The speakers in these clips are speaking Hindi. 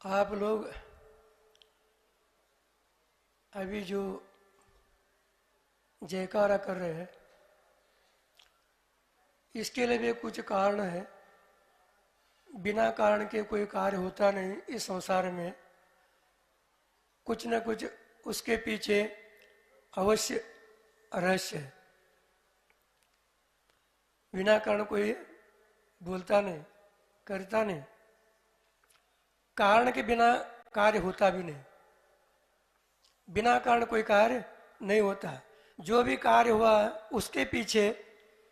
आप लोग अभी जो जयकारा कर रहे हैं, इसके लिए भी कुछ कारण है। बिना कारण के कोई कार्य होता नहीं इस संसार में। कुछ न कुछ उसके पीछे अवश्य रहस्य है। बिना कारण कोई बोलता नहीं, करता नहीं। कारण के बिना कार्य होता भी नहीं। बिना कारण कोई कार्य नहीं होता। जो भी कार्य हुआ उसके पीछे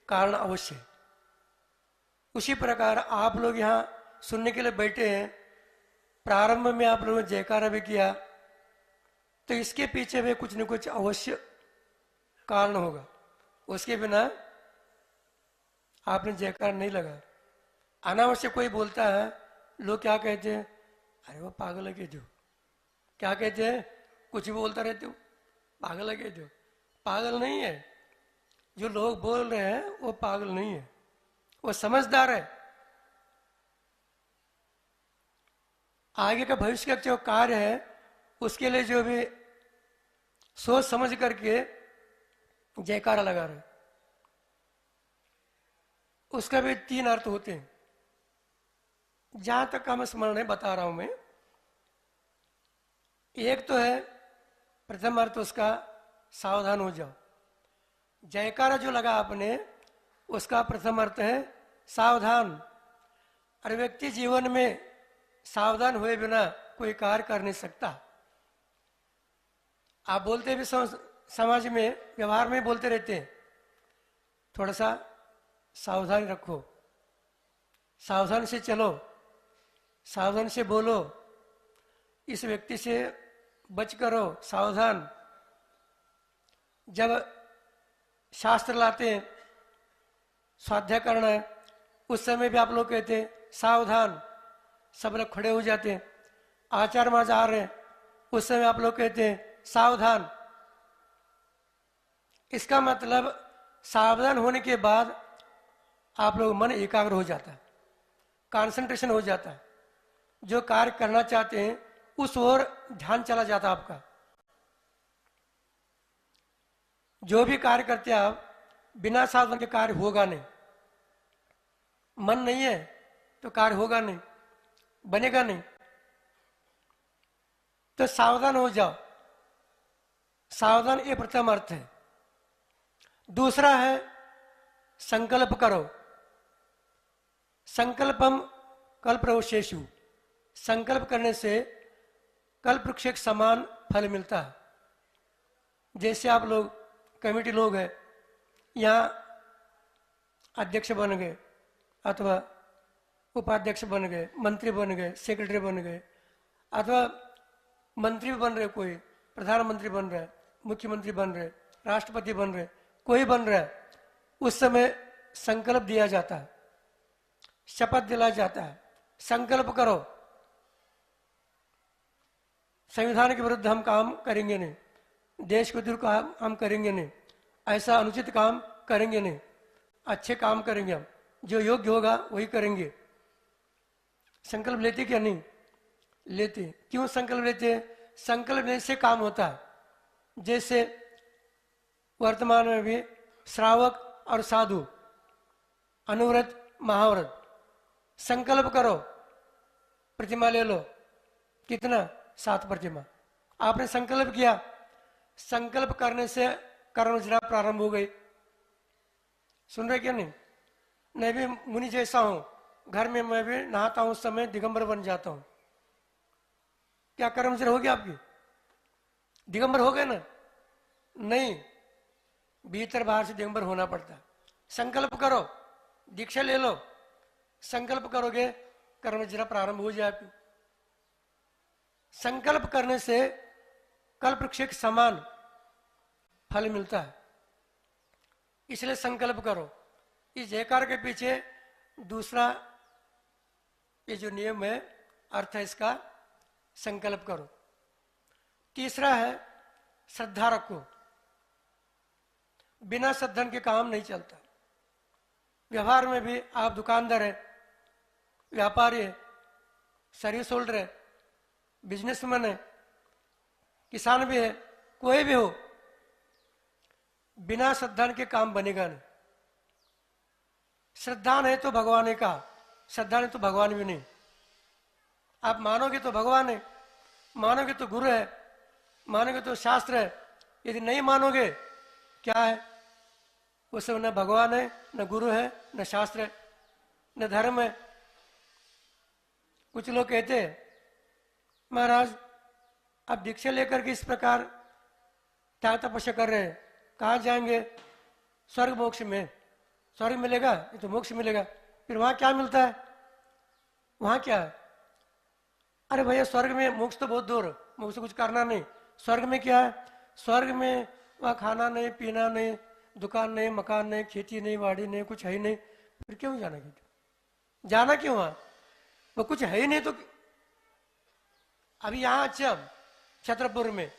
कारण अवश्य है। उसी प्रकार आप लोग यहाँ सुनने के लिए बैठे हैं। प्रारंभ में आप लोगों ने जयकारा भी किया, तो इसके पीछे भी कुछ न कुछ अवश्य कारण होगा। उसके बिना आपने जयकारा नहीं लगा। अनावश्यक कोई बोलता है, लोग क्या कहते हैं, अरे वो पागल है जो। क्या कहते हैं, कुछ भी बोलता रहते हो, पागल है जो। पागल नहीं है। जो लोग बोल रहे हैं वो पागल नहीं है, वो समझदार है। आगे का भविष्य का जो कार्य है उसके लिए जो भी सोच समझ करके जयकारा लगा रहे, उसका भी 3 अर्थ होते हैं। जहां तक का मैं स्मरण है बता रहा हूं मैं। एक तो है, प्रथम अर्थ उसका सावधान हो जाओ। जयकारा जो लगा आपने, उसका प्रथम अर्थ है सावधान। और व्यक्ति जीवन में सावधान हुए बिना कोई कार्य कर नहीं सकता। आप बोलते भी समाज में व्यवहार में बोलते रहते हैं, थोड़ा सा सावधानी रखो, सावधान से चलो, सावधान से बोलो, इस व्यक्ति से बच करो, सावधान। जब शास्त्र लाते हैं, स्वाध्याय करना है, उस समय भी आप लोग कहते हैं सावधान। सब लोग खड़े हो जाते हैं। आचार मार्च आ रहे हैं, उस समय आप लोग कहते हैं सावधान। इसका मतलब सावधान होने के बाद आप लोग मन एकाग्र हो जाता है, कंसंट्रेशन हो जाता है। जो कार्य करना चाहते हैं उस ओर ध्यान चला जाता है आपका। जो भी कार्य करते हैं आप, बिना सावधान के कार्य होगा नहीं। मन नहीं है तो कार्य होगा नहीं, बनेगा नहीं। तो सावधान हो जाओ। सावधान ये प्रथम अर्थ है। दूसरा है संकल्प करो। संकल्पम कल्पवृक्षेषु। संकल्प करने से कल्पवृक्ष के समान फल मिलता है। जैसे आप लोग कमेटी लोग हैं, यहाँ अध्यक्ष बन गए अथवा उपाध्यक्ष बन गए, मंत्री बन गए, सेक्रेटरी बन गए, अथवा मंत्री बन रहे, कोई प्रधानमंत्री बन रहा है, मुख्यमंत्री बन रहे, राष्ट्रपति बन रहे, कोई बन रहा है। उस समय संकल्प दिया जाता है, शपथ दिलाया जाता है, संकल्प करो, संविधान के विरुद्ध हम काम करेंगे नहीं, देश के विरुद्ध हम करेंगे नहीं, ऐसा अनुचित काम करेंगे नहीं, अच्छे काम करेंगे, हम जो योग्य होगा वही करेंगे। संकल्प लेते क्या नहीं लेते? क्यों संकल्प लेते? संकल्प लेने से काम होता है। जैसे वर्तमान में भी श्रावक और साधु, अनुव्रत महाव्रत, संकल्प करो, प्रतिमा ले लो। कितना? 7 प्रतिमा। आपने संकल्प किया, संकल्प करने से कर्मजरा प्रारंभ हो गई। सुन रहे क्या नहीं? मैं भी मुनि जैसा हूं, घर में मैं भी नहाता हूं, उस समय दिगंबर बन जाता हूं। क्या कर्मजरा हो गया आपकी? दिगंबर हो गए ना? नहीं, भीतर बाहर से दिगंबर होना पड़ता है। संकल्प करो, दीक्षा ले लो, संकल्प करोगे कर्मजरा प्रारंभ हो जाए। संकल्प करने से कल्पवृक्ष के समान फल मिलता है। इसलिए संकल्प करो। इस जयकार के पीछे दूसरा ये जो नियम है, अर्थ है इसका, संकल्प करो। तीसरा है श्रद्धा रखो। बिना श्रद्धन के काम नहीं चलता। व्यवहार में भी आप दुकानदार है, व्यापारी है, सर्विस होल्डर है, बिजनेसमैन है, किसान भी है, कोई भी हो, बिना श्रद्धान के काम बनेगा नहीं। श्रद्धान है तो भगवान है का, श्रद्धा नहीं तो भगवान भी नहीं। आप मानोगे तो भगवान है, मानोगे तो गुरु है, मानोगे तो शास्त्र है। यदि नहीं मानोगे क्या है? वो सब न भगवान है, न गुरु है, न शास्त्र है, न धर्म है। कुछ लोग कहते हैं महाराज आप दीक्षा लेकर के इस प्रकार क्या तपस्या कर रहे हैं, कहाँ जाएंगे? स्वर्ग मोक्ष में। स्वर्ग मिलेगा ये तो मोक्ष मिलेगा, फिर वहां क्या मिलता है? वहां क्या है? अरे भैया स्वर्ग में, मोक्ष तो बहुत दूर, मोक्ष कुछ करना नहीं। स्वर्ग में क्या है? स्वर्ग में वहां खाना नहीं, पीना नहीं, दुकान नहीं, मकान नहीं, खेती नहीं, वाड़ी नहीं, कुछ है ही नहीं, फिर क्यों जाना? जाना क्यों? वहां वो कुछ है ही नहीं तो। अभी यहाँ अच्छे हम छतरपुर में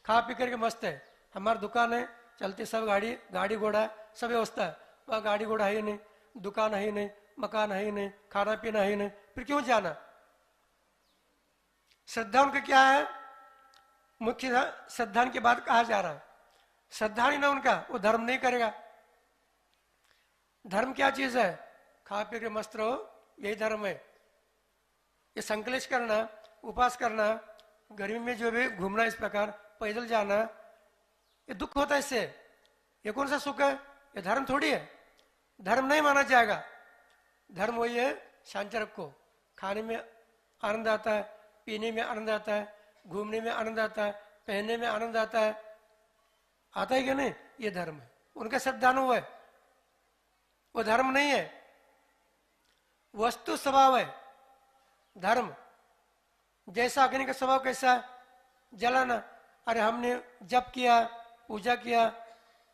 खा पी करके मस्त है, हमारी दुकान है, चलती सब गाड़ी घोड़ा है, सब व्यवस्था है। वहाँ गाड़ी घोड़ा है ही नहीं, दुकान है ही नहीं, मकान है ही नहीं, खाना पीना है ही नहीं, फिर क्यों जाना? श्रद्धा उनका क्या है? मुख्य श्रद्धा के बाद कहा जा रहा है, श्रद्धा ही ना उनका, वो धर्म नहीं करेगा। धर्म क्या चीज है? खा पी के मस्त रहो, यही धर्म है। ये संकलेश करना, उपवास करना, गर्मी में जो भी घूमना, इस प्रकार पैदल जाना, ये दुख होता है इससे। ये कौन सा सुख है? ये धर्म थोड़ी है, धर्म नहीं माना जाएगा। धर्म वही है, शांति रखो, खाने में आनंद आता है, पीने में आनंद आता है, घूमने में आनंद आता है, पहनने में आनंद आता है, आता है क्या नहीं? ये धर्म है। उनका श्रद्धानु है, वो धर्म नहीं है, वस्तु स्वभाव है धर्म। जैसा अग्नि का स्वभाव कैसा है? जलाना। अरे हमने जप किया, पूजा किया,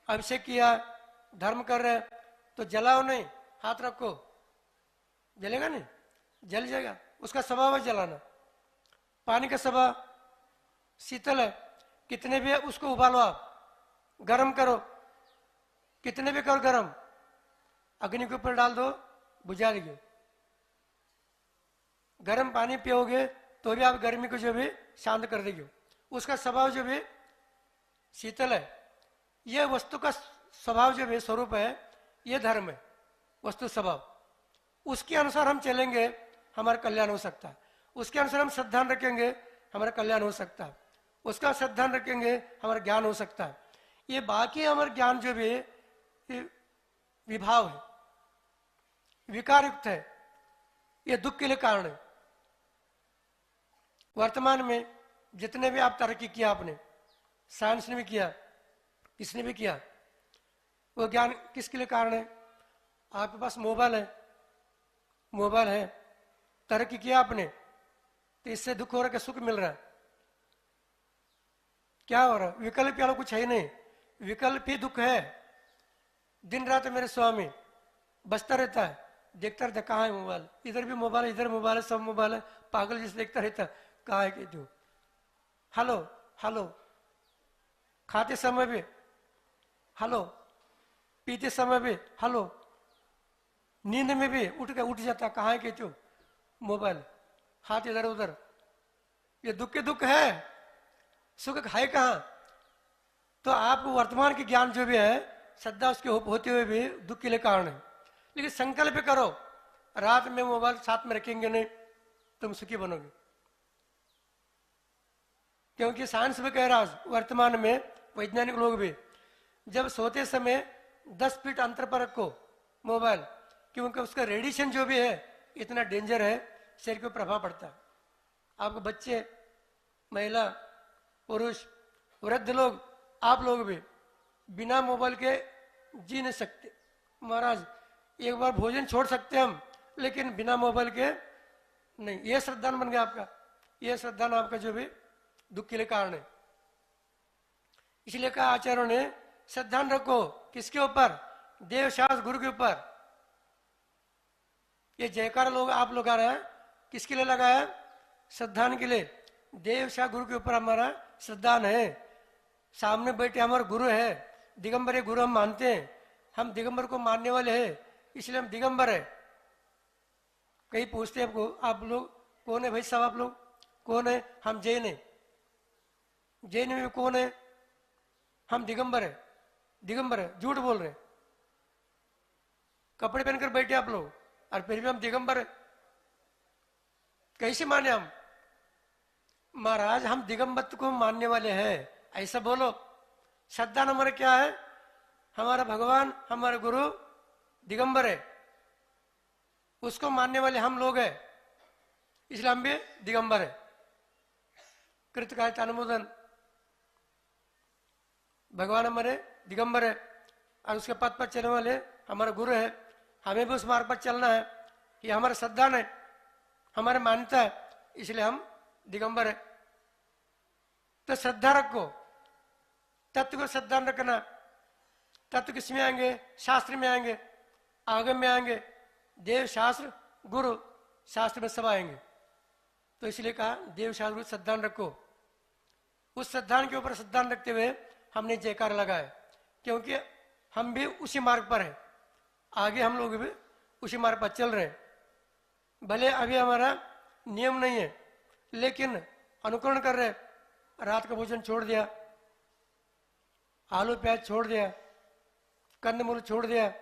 अभिषेक किया, धर्म कर रहे, तो जलाओ नहीं, हाथ रखो, जलेगा नहीं? जल जाएगा, उसका स्वभाव है जलाना। पानी का स्वभाव शीतल है, कितने भी उसको उबालो, आप गरम करो, कितने भी करो गरम, अग्नि के ऊपर डाल दो, बुझा देगी। गरम पानी पियोगे तो भी आप गर्मी को जो भी शांत कर देगी। उसका स्वभाव जो भी शीतल है। यह वस्तु का स्वभाव जो भी स्वरूप है, यह धर्म है, वस्तु स्वभाव। उसके अनुसार हम चलेंगे, हमारा कल्याण हो सकता है। उसके अनुसार हम श्रद्धा रखेंगे, हमारा कल्याण हो सकता है। उसका श्रद्धा रखेंगे, हमारा ज्ञान हो सकता है। ये बाकी हमारा ज्ञान जो भी विभाव है, विकार युक्त है, ये दुख के लिए कारण है। वर्तमान में जितने भी आप तरक्की किया, आपने साइंस ने भी किया, किसने भी किया, वो ज्ञान किसके लिए कारण है? आपके पास मोबाइल है, तरक्की किया आपने, तो इससे दुख हो रहा है कि सुख मिल रहा है? क्या हो रहा है? विकल्प वाला कुछ है ही नहीं, विकल्प ही दुख है। दिन रात मेरे स्वामी बचता रहता है, देखता रहता है कहाँ है मोबाइल, इधर भी मोबाइल है, इधर मोबाइल है, सब मोबाइल है, पागल जैसे देखता रहता है, कहाँ है कि तू? हेलो हेलो, खाते समय भी हेलो, पीते समय भी हेलो, नींद में भी उठ जाता, कहाँ है कि तू? मोबाइल, हाथ इधर उधर। ये दुख के दुख है, सुख है कहाँ? तो आपको वर्तमान के ज्ञान जो भी है, श्रद्धा उसके होते हुए भी दुख के लिए कारण है। लेकिन संकल्प करो, रात में मोबाइल साथ में रखेंगे नहीं, तुम सुखी बनोगे। क्योंकि साइंस भी कह रहा है, वर्तमान में वैज्ञानिक लोग भी, जब सोते समय 10 फीट अंतर पर रखो मोबाइल, क्योंकि उसका रेडिएशन जो भी है इतना डेंजर है, शरीर को प्रभाव पड़ता है। आपको बच्चे, महिला, पुरुष, वृद्ध लोग, आप लोग भी बिना मोबाइल के जी नहीं सकते। महाराज एक बार भोजन छोड़ सकते हम, लेकिन बिना मोबाइल के नहीं। ये श्रद्धान बन गया आपका, ये श्रद्धान आपका जो भी दुख के लिए कारण है। इसलिए कहा आचार्यों ने, श्रद्धान रखो किसके ऊपर? देव शास्त्र गुरु के ऊपर। ये जयकार लोग आप लोग आ रहे हैं, किसके लिए लगाया? श्रद्धान के लिए। देव शास्त्र गुरु के ऊपर हमारा श्रद्धान है। सामने बैठे हमारे गुरु है, दिगंबर गुरु हम मानते हैं, हम दिगंबर को मानने वाले हैं, इसलिए हम दिगंबर है। कई पूछते हैं आपको, आप लोग कौन है भाई साहब? आप लोग कौन है? हम जैन है। जैन में कौन है? हम दिगंबर है। दिगंबर है, झूठ बोल रहे। कपड़े पहनकर बैठे आप लोग और फिर भी हम दिगंबर है। कैसे माने हम? महाराज हम दिगंबरत्व को मानने वाले हैं, ऐसा बोलो। श्रद्धा नंबर क्या है? हमारा भगवान, हमारा गुरु दिगंबर है, उसको मानने वाले हम लोग हैं, इसलिए हम भी दिगंबर है। कृतकायता अनुमोदन, भगवान हमारे दिगंबर है और उसके पथ पर चलने वाले हमारा गुरु है। हमें भी उस मार्ग पर चलना है, ये हमारा श्रद्धा है, हमारी मान्यता है, इसलिए हम दिगंबर है। तो श्रद्धा रखो, तत्व को श्रद्धा रखना। तत्व किस में आएंगे? शास्त्र में आएंगे, आगम में आएंगे, देव शास्त्र गुरु शास्त्र में सब आएंगे। तो इसलिए कहा देव शास्त्र गुरु श्रद्धा रखो। उस श्रद्धा के ऊपर श्रद्धा रखते हुए हमने जयकार लगाया, क्योंकि हम भी उसी मार्ग पर हैं, आगे हम लोग भी उसी मार्ग पर चल रहे हैं। भले अभी हमारा नियम नहीं है, लेकिन अनुकरण कर रहे। रात का भोजन छोड़ दिया, आलू प्याज छोड़ दिया, कंदमूल छोड़ दिया,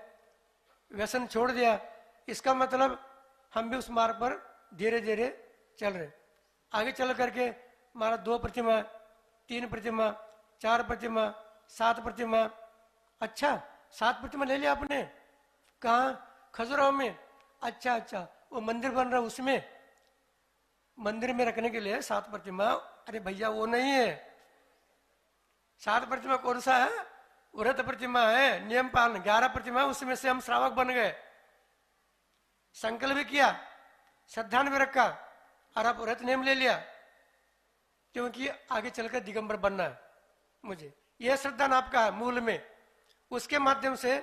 व्यसन छोड़ दिया। इसका मतलब हम भी उस मार्ग पर धीरे धीरे चल रहे। आगे चल करके हमारा 2 प्रतिमा, 3 प्रतिमा, 4 प्रतिमा, 7 प्रतिमा। अच्छा, 7 प्रतिमा ले लिया आपने? कहाँ? खजुराहो में। अच्छा अच्छा, वो मंदिर बन रहा है, उसमें मंदिर में रखने के लिए 7 प्रतिमा। अरे भैया वो नहीं है। 7 प्रतिमा कौन सा है? व्रत प्रतिमा है, नियम पालन। 11 प्रतिमा, उसमें से हम श्रावक बन गए। संकल्प भी किया, श्रद्धा में रखा और आप व्रत नियम ले लिया, क्योंकि आगे चलकर दिगंबर बनना है मुझे। यह श्रद्धा आपका है मूल में। उसके माध्यम से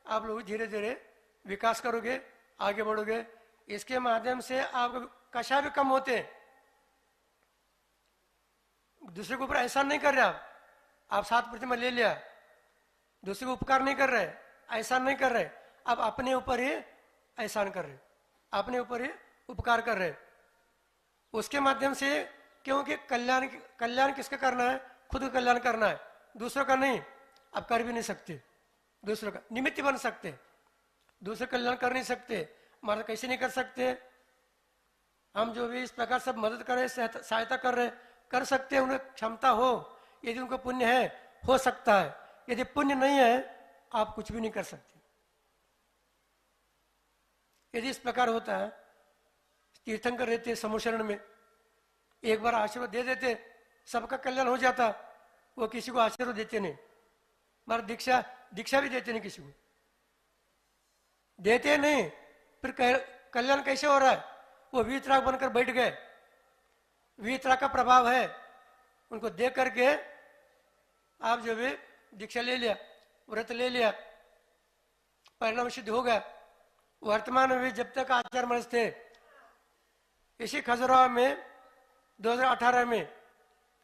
आप लोग धीरे धीरे विकास करोगे, आगे बढ़ोगे। इसके माध्यम से आपको कषाय भी कम होते हैं। दूसरे के ऊपर एहसान नहीं कर रहे आप 7 प्रतिमा ले लिया, दूसरे को उपकार नहीं कर रहे, एहसान नहीं कर रहे, आप अपने ऊपर ही एहसान कर रहे, अपने ऊपर ही उपकार कर रहे। उसके माध्यम से, क्योंकि कल्याण किसका करना है? खुद का कल्याण करना है, दूसरों का नहीं। आप कर भी नहीं सकते, दूसरों का निमित्त बन सकते, दूसरे कल्याण कर नहीं सकते। हमारा कैसे नहीं कर सकते? हम जो भी इस प्रकार सब मदद कर रहे, सहायता कर रहे, कर सकते हैं। उन्हें क्षमता हो, यदि उनको पुण्य है, हो सकता है। यदि पुण्य नहीं है, आप कुछ भी नहीं कर सकते। यदि इस प्रकार होता है, तीर्थंकर रहते समुशरण में, एक बार आशीर्वाद दे देते, सबका कल्याण हो जाता। वो किसी को आशीर्वाद देते नहीं। हमारा दीक्षा भी देते नहीं, किसी को देते नहीं। फिर कल्याण कैसे हो रहा है? वो वीतराग बनकर बैठ गए। वीतराग का प्रभाव है, उनको देख करके आप जो भी दीक्षा ले लिया, व्रत ले लिया, परिणाम सिद्ध हो गया। वर्तमान में भी जब तक आचार्य महाराज थे, इसी खजुराहो में 2018 में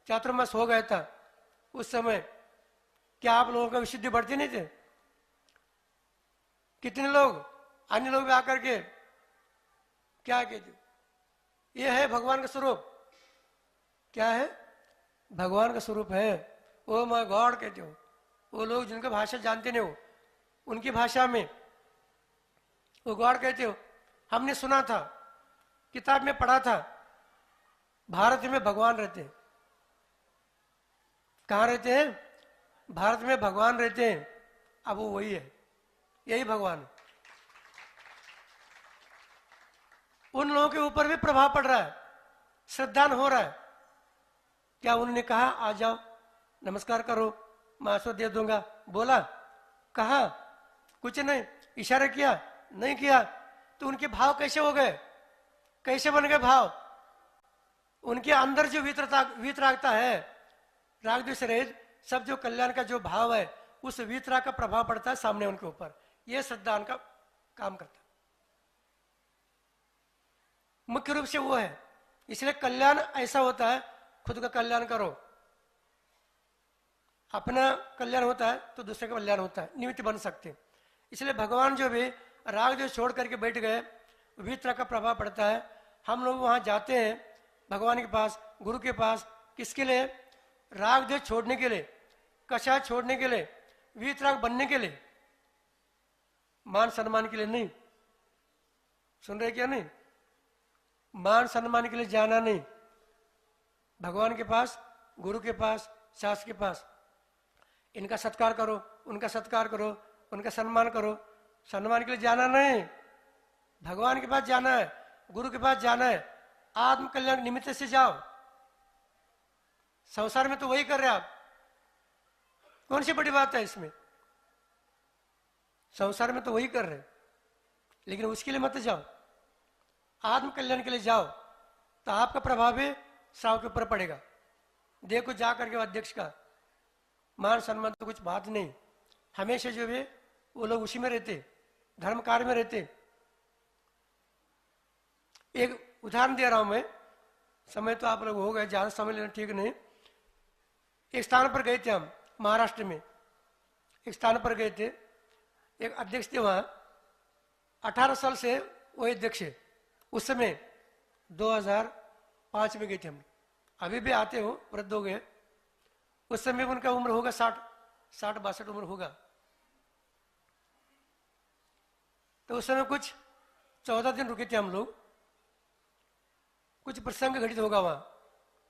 चातुर्मास हो गया था। उस समय क्या आप लोगों का विशुद्धि बढ़ती नहीं थे? कितने लोग, अन्य लोग भी आकर के क्या कहते? ये है भगवान का स्वरूप। क्या है? भगवान का स्वरूप है। ओ माय गॉड कहते हो। वो लोग जिनका भाषा जानते नहीं हो, उनकी भाषा में वो गॉड कहते हो। हमने सुना था, किताब में पढ़ा था, भारत में भगवान रहते हैं। कहाँ रहते हैं? भारत में भगवान रहते हैं। अब वो वही है, यही भगवान है। उन लोगों के ऊपर भी प्रभाव पड़ रहा है, श्रद्धान हो रहा है। क्या उन्होंने कहा आ जाओ नमस्कार करो, मैं आशीर्वाद दे दूंगा? बोला? कहा? कुछ नहीं। इशारा किया? नहीं किया। तो उनके भाव कैसे हो गए? कैसे बन गए भाव? उनके अंदर जो वीतरागता है, राग द्वेष रहित सब जो कल्याण का जो भाव है, उस वीतराग का प्रभाव पड़ता है सामने उनके ऊपर। यह श्रद्धान का काम करता है, मुख्य रूप से वो है। इसलिए कल्याण ऐसा होता है, खुद का कल्याण करो, अपना कल्याण होता है तो दूसरे का कल्याण होता है, निमित्त बन सकते हैं। इसलिए भगवान जो भी राग जो छोड़ करके बैठ गए, वीतराग का प्रभाव पड़ता है। हम लोग वहां जाते हैं, भगवान के पास, गुरु के पास। किसके लिए? राग द्वेष छोड़ने के लिए, कषाय छोड़ने के लिए, वीतराग बनने के लिए, मान सम्मान के लिए नहीं। सुन रहे क्या? नहीं, मान सम्मान के लिए जाना नहीं। भगवान के पास, गुरु के पास, शास्त्र के पास, इनका सत्कार करो, उनका सत्कार करो, उनका सम्मान करो। सम्मान के लिए जाना नहीं, भगवान के पास जाना है, गुरु के पास जाना है। आत्म कल्याण निमित्त से जाओ। संसार में तो वही कर रहे आप, कौन सी बड़ी बात है इसमें? संसार में तो वही कर रहे, लेकिन उसके लिए मत जाओ, आत्म कल्याण के लिए जाओ। तो आपका प्रभाव भी श्राव के ऊपर पड़ेगा। देखो जा करके अध्यक्ष का मान सम्मान तो कुछ बात नहीं, हमेशा जो है वो लोग उसी में रहते, धर्म कार्य में रहते। एक उदाहरण दे रहा हूं मैं, समय तो आप लोग हो गए, ज्यादा समय लेना ठीक नहीं। एक स्थान पर गए थे हम, महाराष्ट्र में एक स्थान पर गए थे। एक अध्यक्ष थे वहां, 18 साल से वो अध्यक्ष है। उस समय 2005 में गए थे हम, अभी भी आते हो, वृद्ध हो गए। उस समय उनका उम्र होगा 60-62 उम्र होगा। तो उस समय कुछ 14 दिन रुके थे हम लोग। कुछ प्रसंग घटित होगा वहां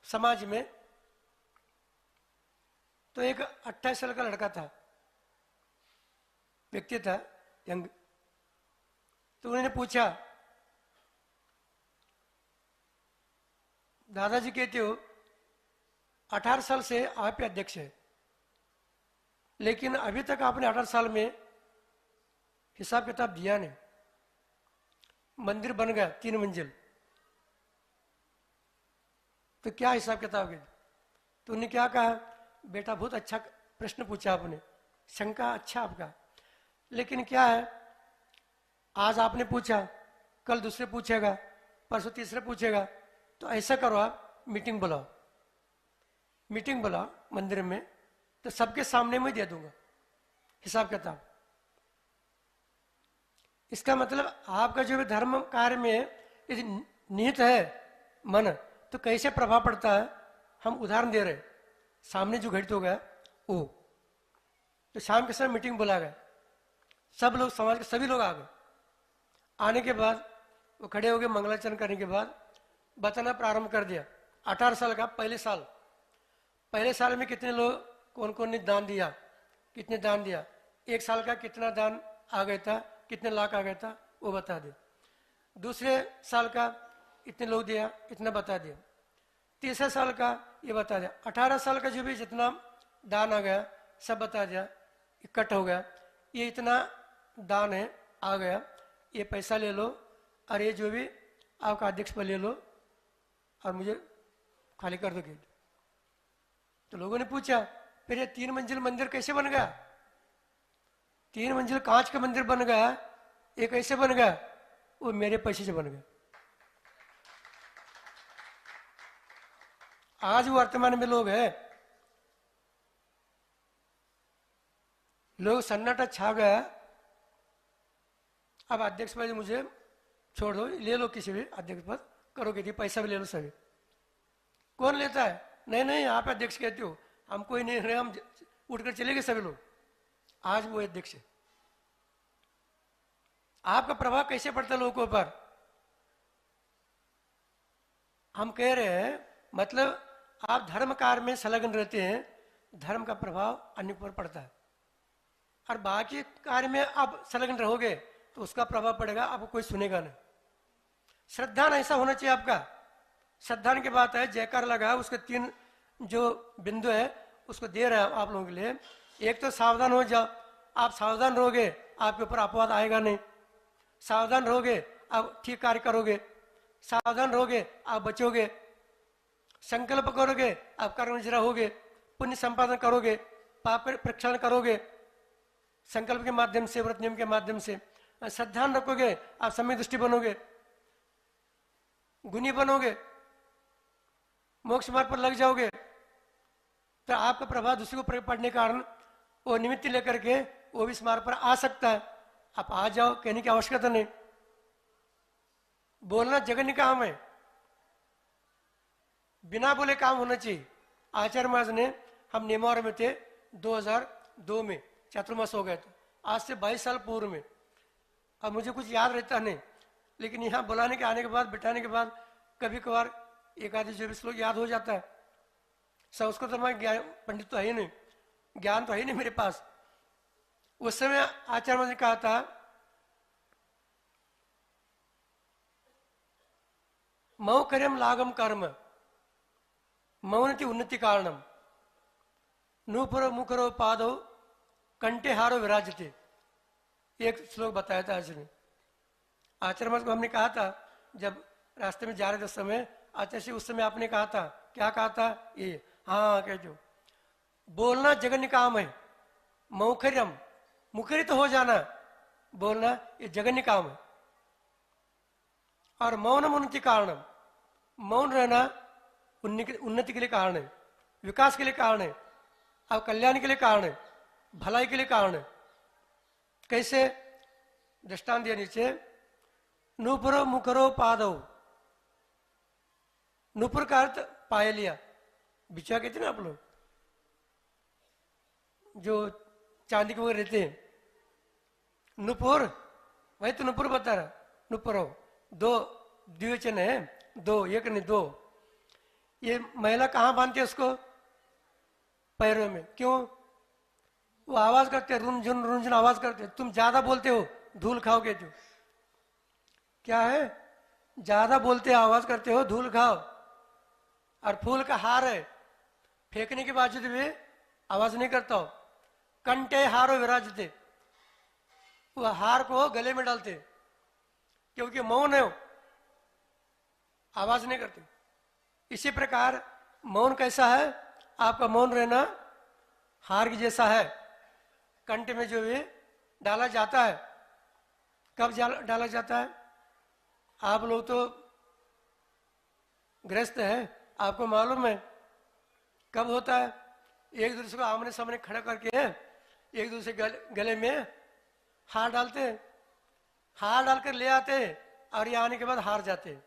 समाज में। तो एक 28 साल का लड़का था, व्यक्ति था, यंग। तो उन्होंने पूछा, दादाजी कहते हो 18 साल से आप ही अध्यक्ष है, लेकिन अभी तक आपने 18 साल में हिसाब किताब दिया नहीं। मंदिर बन गया 3 मंजिल, तो क्या हिसाब किताब है? तो उन्होंने क्या कहा, बेटा बहुत अच्छा प्रश्न पूछा आपने, शंका अच्छा आपका, लेकिन क्या है, आज आपने पूछा, कल दूसरे पूछेगा, परसों तीसरे पूछेगा। तो ऐसा करो, आप मीटिंग बुलाओ, मीटिंग बुलाओ मंदिर में, तो सबके सामने में दे दूंगा हिसाब किताब। इसका मतलब आपका जो भी धर्म कार्य में यदि निहित है मन, तो कैसे प्रभाव पड़ता है हम उदाहरण दे रहे। सामने जो घटित हो गया वो, तो शाम के समय मीटिंग बुला गए, सब लोग, समाज के सभी लोग आ गए। आने के बाद वो खड़े हो गए, मंगलाचरण करने के बाद बताना प्रारंभ कर दिया। 18 साल का पहले साल में कितने लोग, कौन कौन ने दान दिया, कितने दान दिया, 1 साल का कितना दान आ गया था, कितने लाख आ गया था, वो बता दिया। दूसरे साल का इतने लोग दिया, इतना बता दिया। तीसरे साल का ये बता दिया। 18 साल का जो भी जितना दान आ गया सब बता दिया, इकट्ठा हो गया, ये इतना दान है आ गया, ये पैसा ले लो, और ये जो भी आपका अध्यक्ष पर ले लो, और मुझे खाली कर दो गेट। तो लोगों ने पूछा, फिर ये 3 मंजिल मंदिर कैसे बन गया? 3 मंजिल कांच का मंदिर बन गया, ये कैसे बन गया? वो मेरे पैसे से बन गया। आज वर्तमान में लोग हैं, लोग सन्नाटा छा गया। अब अध्यक्ष पद मुझे छोड़ दो, ले लो किसी भी अध्यक्ष पद, करो कहती, पैसा भी ले लो सभी। कौन लेता है? नहीं नहीं, आप अध्यक्ष कहते हो, हम कोई नहीं रहे, हम उठकर चले गए सभी लोग। आज वो अध्यक्ष है। आपका प्रभाव कैसे पड़ता है लोगों के ऊपर? हम कह रहे हैं, मतलब आप धर्म कार्य में संलग्न रहते हैं, धर्म का प्रभाव अन्य पर पड़ता है, और बाकी कार्य में आप संलग्न रहोगे तो उसका प्रभाव पड़ेगा, आपको कोई सुनेगा नहीं। श्रद्धान ऐसा होना चाहिए आपका। श्रद्धान की बात है, जयकार लगा, उसके 3 जो बिंदु है उसको दे रहे हैं आप लोगों के लिए। एक तो सावधान हो जाओ, आप सावधान रहोगे आपके ऊपर अपवाद आएगा नहीं। सावधान रहोगे आप ठीक कार्य करोगे, सावधान रहोगे आप बचोगे। संकल्प करोगे आप कर्मनिष्ठ रहोगे, पुण्य संपादन करोगे, पाप प्रक्षालन करोगे संकल्प के माध्यम से, व्रत नियम के माध्यम से। श्रद्धान रखोगे आप सम्यक दृष्टि बनोगे, गुणी बनोगे, मोक्ष मार्ग पर लग जाओगे। तो आपका प्रभाव दूसरे को पड़ने के कारण वो निमित्त लेकर के वो भी इस मार्ग पर आ सकता है। आप आ जाओ, कहने की आवश्यकता नहीं। बोलना जगन्य काम है। बिना बोले काम होना चाहिए। आचार्य महाराज ने, हम नेमार में थे 2002 में, चातुर्मास हो गए थे, आज से 22 साल पूर्व में। अब मुझे कुछ याद रहता नहीं, लेकिन यहाँ बुलाने के आने के बाद, बिठाने के बाद कभी कभार एक आधे जो भी श्लोक याद हो जाता है। संस्कृत तो मैं ज्ञान पंडित तो है ही नहीं, ज्ञान तो है ही नहीं मेरे पास। उस समय आचार्य महाराज ने कहा था, मौकर्यम लागम कर्म मौनति उन्नति कारणम नूपुरो मुखरो पादो कंठे हारो विराजते। एक श्लोक बताया था आचार्य ने। आचार्य महाराज को हमने कहा था, जब रास्ते में जा रहे थे उस समय, आचार्य उस समय आपने कहा था, क्या कहा था? ये हाँ कह दो, बोलना जगन्य काम है, मौखर्यम मुखरित हो जाना, बोलना ये जगन्य काम है। और मौनम उन्नति कारणम, मौन रहना उन्नति के लिए कारण है, विकास के लिए कारण है, अब कल्याण के लिए कारण है, भलाई के लिए कारण है। कैसे? दृष्टांत दिया नीचे, नूपुरो मुखरो पादो। नूपुर का अर्थ पाए लिया, बिछुआ कहते ना आप लोग, जो चांदी के वगैरह रहते हैं, नुपुर, वही तो नुपुर बता रहा, नुपुरो। दो द्विवचन है, दो, एक नहीं दो। ये महिला कहाँ बांधती है उसको? पैरों में। क्यों? वो आवाज करते, रुनझुन रुनझुन आवाज करते। तुम ज्यादा बोलते हो, धूल खाओगे। जो क्या है, ज्यादा बोलते आवाज करते हो, धूल खाओ। और फूल का हार है, फेंकने के बावजूद भी आवाज नहीं करता हो। कंठे हारो विराजते, वो हार को गले में डालते, क्योंकि मौन है, आवाज नहीं करते। इसी प्रकार मौन कैसा है? आपका मौन रहना हार की जैसा है, कंठ में जो है डाला जाता है। कब डाला जाता है? आप लोग तो ग्रस्त है, आपको मालूम है कब होता है। एक दूसरे को आमने सामने खड़ा करके एक दूसरे गले में हार डालते, हार डालकर ले आते, और ये आने के बाद हार जाते।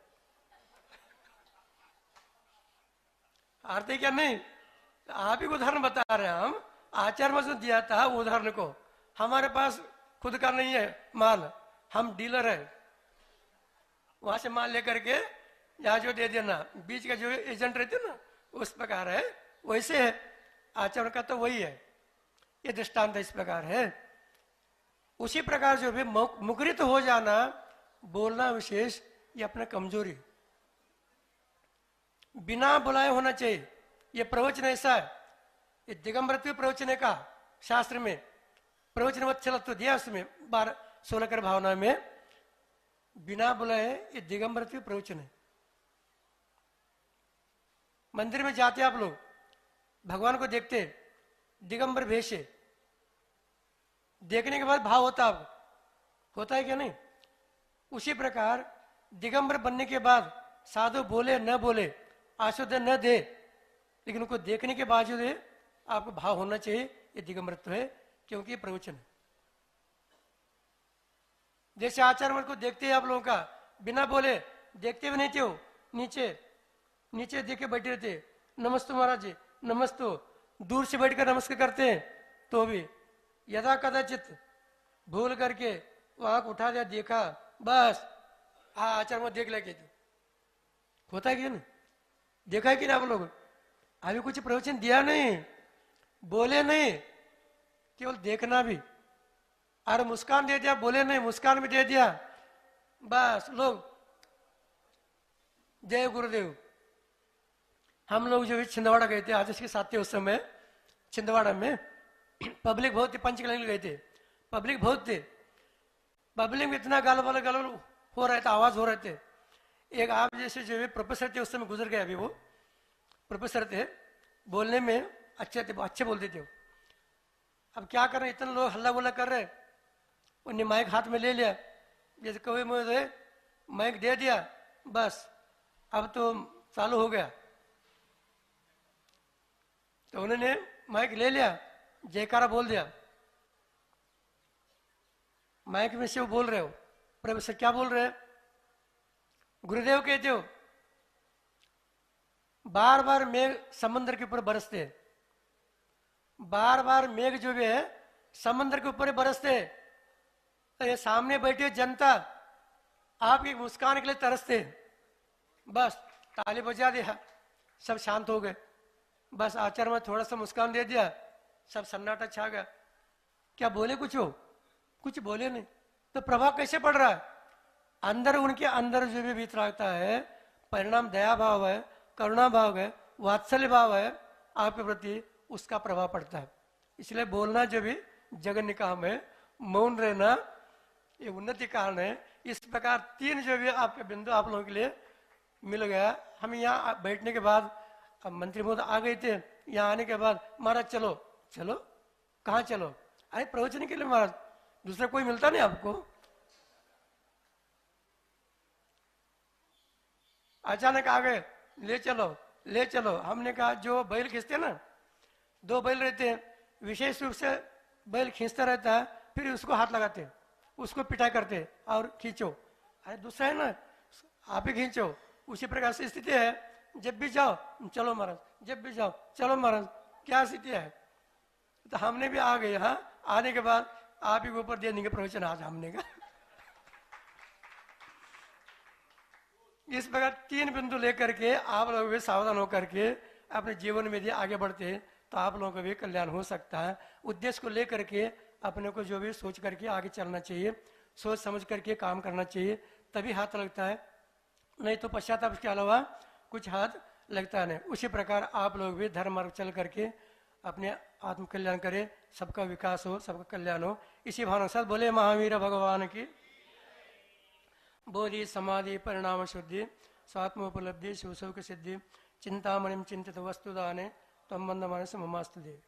हारते क्या नहीं? आप ही उदाहरण बता रहे हैं। हम आचार्य महाराज ने दिया था उदाहरण को, हमारे पास खुद का नहीं है माल, हम डीलर है, वहां से माल लेकर के यहाँ जो दे देना, बीच का जो एजेंट रहते ना, उस प्रकार है। वैसे है आचरण का, तो वही है। ये दृष्टांत इस प्रकार है। उसी प्रकार जो भी मुखरित हो जाना, बोलना विशेष, ये अपना कमजोरी, बिना बुलाए होना चाहिए। ये प्रवचन ऐसा है, ये दिगंबरत्व प्रवचन का शास्त्र में प्रवचन वत्सलत्व दिया, उसमें 12-16 कर भावना में बिना बुलाए ये दिगंबरत्व प्रवचन है। मंदिर में जाते आप लोग, भगवान को देखते, दिगंबर भेष है, देखने के बाद भाव होता होता है क्या नहीं? उसी प्रकार दिगंबर बनने के बाद साधु बोले न बोले, आशुद्ध न दे, लेकिन उनको देखने के बावजूद आपको भाव होना चाहिए, ये दिगंबरत्व है, क्योंकि ये प्रवचन है। जैसे आचार्य को देखते हैं आप लोगों का, बिना बोले देखते भी नहीं थे, हो नीचे नीचे देखे बैठे रहते, नमस्ते महाराज जी, नमस्तो, दूर से बैठकर नमस्कार करते हैं, तो भी यदा कदाचित भूल करके वो आंख उठा दिया, देखा, बस हाँ आचार्य में देख लेके होता है कि नहीं? देखा है कि नहीं आप लोग? अभी कुछ प्रवचन दिया नहीं, बोले नहीं, केवल देखना भी। अरे मुस्कान दे दिया, बोले नहीं, मुस्कान भी दे दिया, बस लोग जय गुरुदेव। हम लोग जो छिंदवाड़ा गए थे, आज के साथ थे, उस समय छिंदवाड़ा में पब्लिक बहुत थी, पंचकल्याण गए थे, पब्लिक बहुत थे। पब्लिक में इतना गाल हो रहा था, आवाज हो रहे थे। एक आप जैसे जो है प्रोफेसर थे, उस समय गुजर गए, अभी वो प्रोफेसर थे, बोलने में अच्छे थे, अच्छे बोलते थे। अब क्या कर रहे, इतने लोग हल्ला गुल्ला कर रहे, उन्हें माइक हाथ में ले लिया, जैसे कभी मुझे माइक दे दिया, बस अब तो चालू हो गया। तो उन्होंने माइक ले लिया, जयकारा बोल दिया। माइक में से वो बोल रहे हो, प्रोफेसर क्या बोल रहे हैं? गुरुदेव कहते हो, बार बार मेघ समुद्र के ऊपर बरसते, बार बार मेघ जो भी है समुद्र के ऊपर ही बरसते। तो ये सामने बैठी जनता आपकी मुस्कान के लिए तरसते, बस ताली बजा दिया, सब शांत हो गए। बस आचार्य में थोड़ा सा मुस्कान दे दिया, सब सन्नाटा छा गया। क्या बोले कुछ हो? कुछ बोले नहीं। तो प्रभाव कैसे पड़ रहा है? अंदर उनके अंदर जो भी बीत रहा है, परिणाम दया भाव है, करुणा भाव है, वात्सल्य भाव है आपके प्रति, उसका प्रभाव पड़ता है। इसलिए बोलना जो भी जगन्य काम है, मौन रहना ये उन्नति कारण है। इस प्रकार तीन जो भी आपके बिंदु आप लोगों के लिए मिल गया। हम यहाँ बैठने के बाद अब मंत्री महोदय आ गए थे, यहाँ आने के बाद महाराज चलो चलो, कहाँ चलो? अरे प्रवचन के लिए महाराज, दूसरा कोई मिलता नहीं आपको। अचानक आ गए, ले चलो ले चलो। हमने कहा जो बैल खींचते ना, दो बैल रहते हैं, विशेष रूप से बैल खींचता रहता है, फिर उसको हाथ लगाते हैं, उसको पिटाई करते हैं और खींचो। अरे दूसरा है ना, आप ही खींचो। उसी प्रकार से स्थिति है, जब भी जाओ चलो महाराज, जब भी जाओ चलो महाराज, क्या स्थिति है? तो हमने भी आ गए यहाँ, आने के बाद आप ही के ऊपर दे देंगे प्रवचन आज हमने का। इस प्रकार तीन बिंदु लेकर के आप लोग भी सावधान होकर के अपने जीवन में यदि आगे बढ़ते हैं तो आप लोगों का भी कल्याण हो सकता है। उद्देश्य को लेकर के अपने को जो भी सोच करके आगे चलना चाहिए, सोच समझ करके काम करना चाहिए, तभी हाथ लगता है, नहीं तो पश्चाताप के अलावा कुछ हाथ लगता नहीं। उसी प्रकार आप लोग भी धर्म मार्ग चल करके अपने आत्म कल्याण करें, सबका विकास हो, सबका कल्याण हो। इसी भावना के साथ बोले महावीर भगवान की बोधि समाधि परिणाम शुद्धि स्वात्मोपलब्धि शिव की सिद्धि चिंतामणि चिंतित वस्तुदाने तम बंद मनस ममास्तु दे।